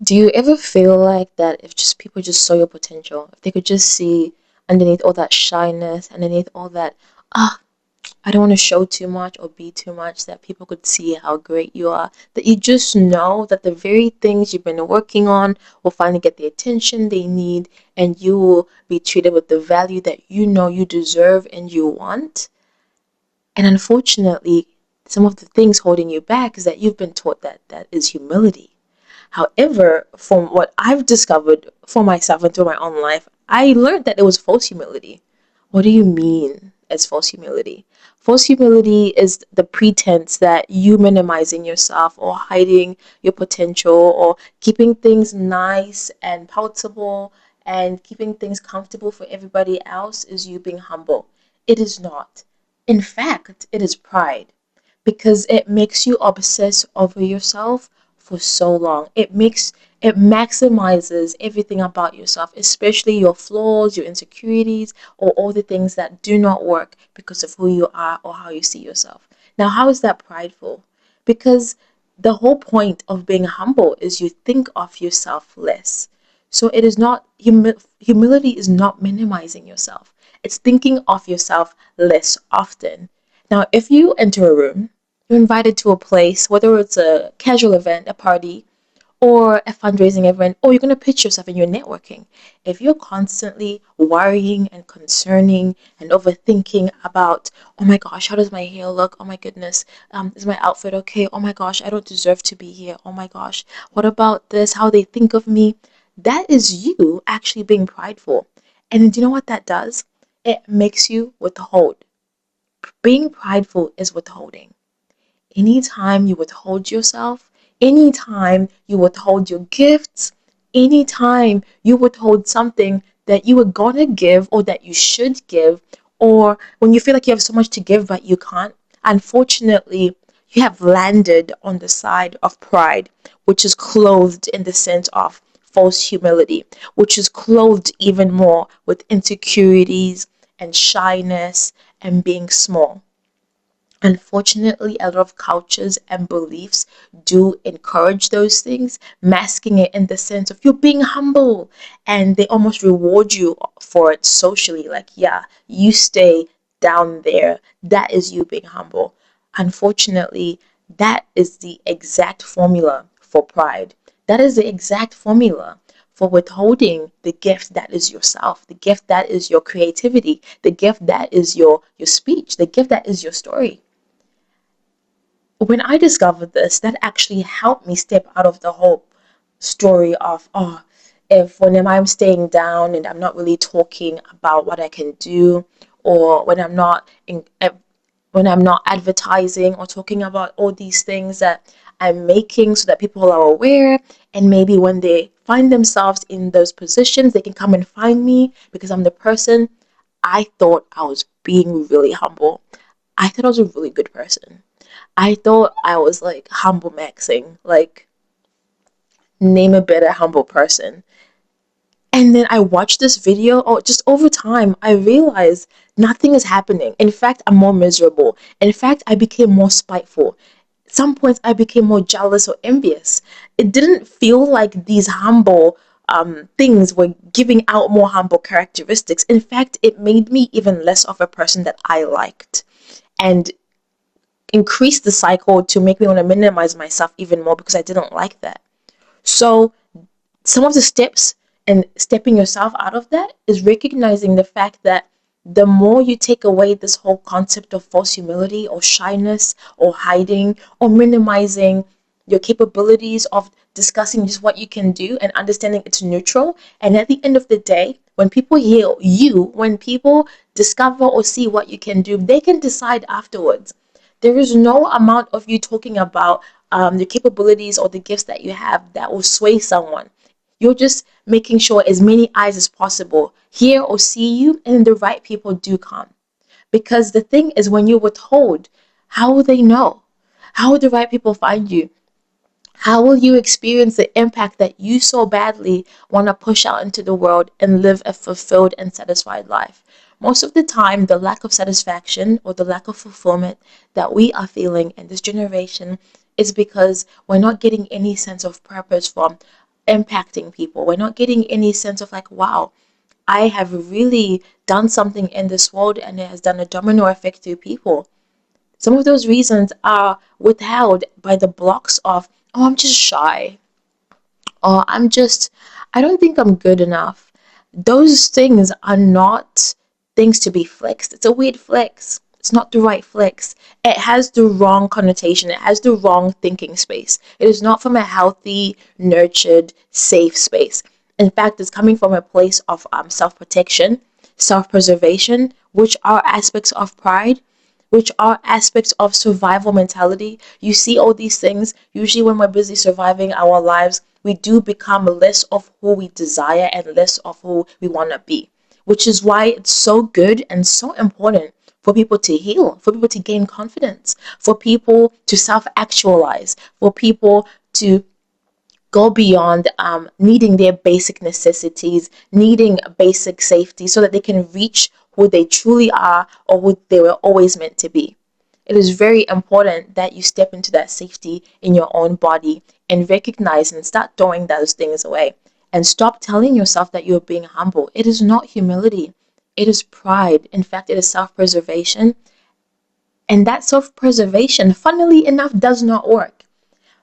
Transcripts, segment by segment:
Do you ever feel like that if just people just saw your potential, if they could just see underneath all that shyness, underneath all that, ah, I don't want to show too much or be too much, that people could see how great you are, that you just know that the very things you've been working on will finally get the attention they need and you will be treated with the value that you know you deserve and you want? And unfortunately, some of the things holding you back is that you've been taught that that is humility. However, from what I've discovered for myself and through my own life, I learned that it was false humility. What do you mean as false humility? False humility is the pretense that you minimizing yourself or hiding your potential or keeping things nice and palatable and keeping things comfortable for everybody else is you being humble. It is not. In fact, it is pride because it makes you obsess over yourself for so long. It maximizes everything about yourself, especially your flaws, your insecurities, or all the things that do not work because of who you are or how you see yourself. Now, how is that prideful? Because the whole point of being humble is you think of yourself less. So it is not humility is not minimizing yourself. It's thinking of yourself less often. Now, if you enter a room, you're invited to a place, whether it's a casual event, a party, or a fundraising event, or you're going to pitch yourself and you're networking. If you're constantly worrying and concerning and overthinking about, oh my gosh, how does my hair look? Oh my goodness, is my outfit okay? Oh my gosh, I don't deserve to be here. Oh my gosh, what about this? How they think of me? That is you actually being prideful. And do you know what that does? It makes you withhold. Being prideful is withholding. Anytime you withhold yourself, anytime you withhold your gifts, anytime you withhold something that you were gonna give or that you should give, or when you feel like you have so much to give but you can't, unfortunately, you have landed on the side of pride, which is clothed in the sense of false humility, which is clothed even more with insecurities and shyness and being small. Unfortunately, a lot of cultures and beliefs do encourage those things, masking it in the sense of you're being humble, and they almost reward you for it socially. Like, yeah, you stay down there. That is you being humble. Unfortunately, that is the exact formula for pride. That is the exact formula for withholding the gift that is yourself, the gift that is your creativity, the gift that is your speech, the gift that is your story. When I discovered this, that actually helped me step out of the whole story of, oh, if when I'm staying down and I'm not really talking about what I can do, or when I'm not advertising or talking about all these things that I'm making so that people are aware, and maybe when they find themselves in those positions, they can come and find me because I'm the person. I thought I was being really humble. I thought I was a really good person. I thought I was like humble maxing, like name a better humble person. And then I watched this video. Oh, just over time, I realized nothing is happening. In fact, I'm more miserable. In fact, I became more spiteful. At some points, I became more jealous or envious. It didn't feel like these humble things were giving out more humble characteristics. In fact, it made me even less of a person that I liked. And increased the cycle to make me want to minimize myself even more because I didn't like that. So, some of the steps and stepping yourself out of that is recognizing the fact that the more you take away this whole concept of false humility or shyness or hiding or minimizing your capabilities of discussing just what you can do and understanding it's neutral. And at the end of the day, when people hear you, when people discover or see what you can do, they can decide afterwards. There is no amount of you talking about the capabilities or the gifts that you have that will sway someone. You're just making sure as many eyes as possible hear or see you, and the right people do come. Because the thing is, when you withhold, how will they know? How will the right people find you? How will you experience the impact that you so badly want to push out into the world and live a fulfilled and satisfied life? Most of the time, the lack of satisfaction or the lack of fulfillment that we are feeling in this generation is because we're not getting any sense of purpose from impacting people. We're not getting any sense of like, wow, I have really done something in this world and it has done a domino effect to people. Some of those reasons are withheld by the blocks of, oh, I'm just shy, or I don't think I'm good enough. Those things are not things to be flexed. It's a weird flex. It's not the right flex. It has the wrong connotation. It has the wrong thinking space. It is not from a healthy, nurtured, safe space. In fact, it's coming from a place of self protection, self preservation, which are aspects of pride, which are aspects of survival mentality. You see all these things, usually when we're busy surviving our lives, we do become less of who we desire and less of who we want to be, which is why it's so good and so important for people to heal, for people to gain confidence, for people to self actualize, for people to go beyond needing their basic necessities, needing basic safety so that they can reach who they truly are or who they were always meant to be. It is very important that you step into that safety in your own body and recognize and start throwing those things away and stop telling yourself that you're being humble. It is not humility. It is pride. In fact, it is self-preservation. And that self-preservation, funnily enough, does not work.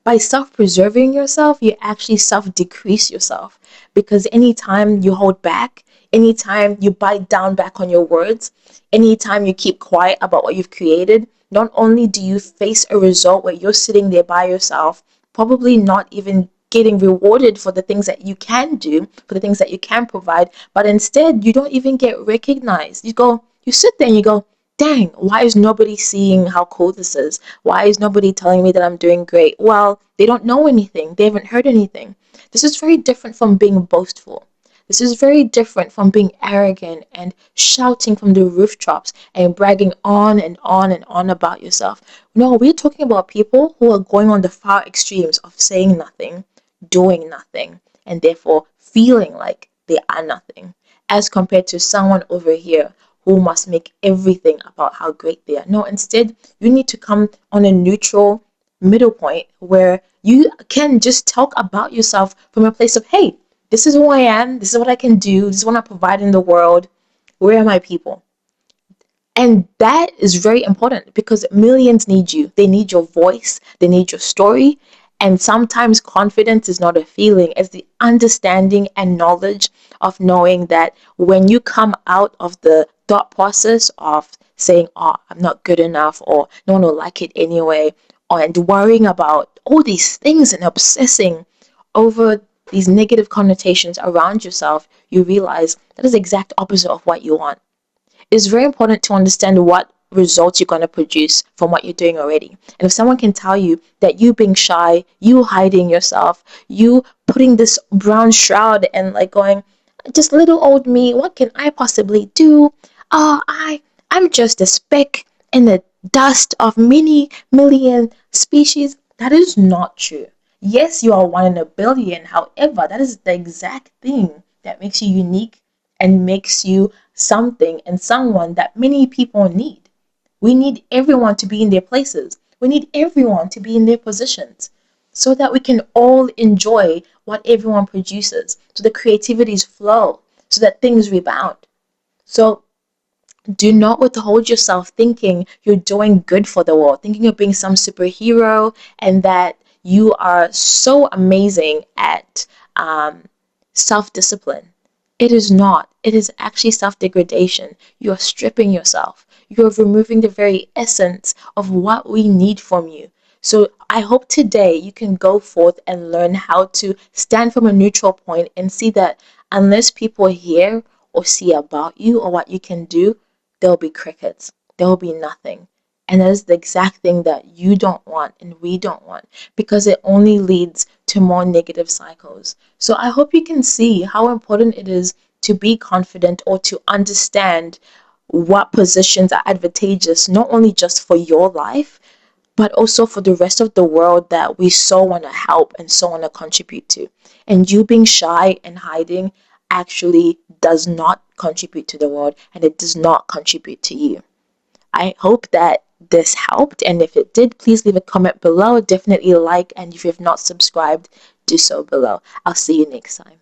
By self-preserving yourself, you actually self-decrease yourself, because anytime you hold back, anytime you bite down back on your words, anytime you keep quiet about what you've created, not only do you face a result where you're sitting there by yourself, probably not even getting rewarded for the things that you can do, for the things that you can provide, but instead you don't even get recognized. You sit there and you go, dang, why is nobody seeing how cool this is? Why is nobody telling me that I'm doing great? Well, they don't know anything. They haven't heard anything. This is very different from being boastful. This is very different from being arrogant and shouting from the rooftops and bragging on and on and on about yourself. No, we're talking about people who are going on the far extremes of saying nothing, doing nothing, and therefore feeling like they are nothing, as compared to someone over here who must make everything about how great they are. No, instead, you need to come on a neutral middle point where you can just talk about yourself from a place of, hey, this is who I am, this is what I can do, this is what I provide in the world. Where are my people? And that is very important because millions need you. They need your voice, they need your story. And sometimes confidence is not a feeling, it's the understanding and knowledge of knowing that when you come out of the thought process of saying, oh, I'm not good enough, or no one will like it anyway, and worrying about all these things and obsessing over these negative connotations around yourself, you realize that is the exact opposite of what you want. It's very important to understand what results you're going to produce from what you're doing already. And if someone can tell you that you being shy, you hiding yourself, you putting this brown shroud and like going, just little old me, what can I possibly do? Oh, I'm just a speck in the dust of many million species. That is not true. Yes, you are one in a billion. However, that is the exact thing that makes you unique and makes you something and someone that many people need. We need everyone to be in their places. We need everyone to be in their positions so that we can all enjoy what everyone produces, so the creativities flow, so that things rebound. So do not withhold yourself thinking you're doing good for the world, thinking you're being some superhero and that you are so amazing at self discipline. It is not. It is actually self degradation. You are stripping yourself. You are removing the very essence of what we need from you. So I hope today you can go forth and learn how to stand from a neutral point and see that unless people hear or see about you or what you can do, there'll be crickets. There will be nothing. And that is the exact thing that you don't want and we don't want, because it only leads to more negative cycles. So I hope you can see how important it is to be confident or to understand what positions are advantageous, not only just for your life, but also for the rest of the world that we so want to help and so want to contribute to. And you being shy and hiding actually does not contribute to the world and it does not contribute to you. I hope that this helped, and if it did, please leave a comment below. Definitely like, and if you have not subscribed, do so below. I'll see you next time.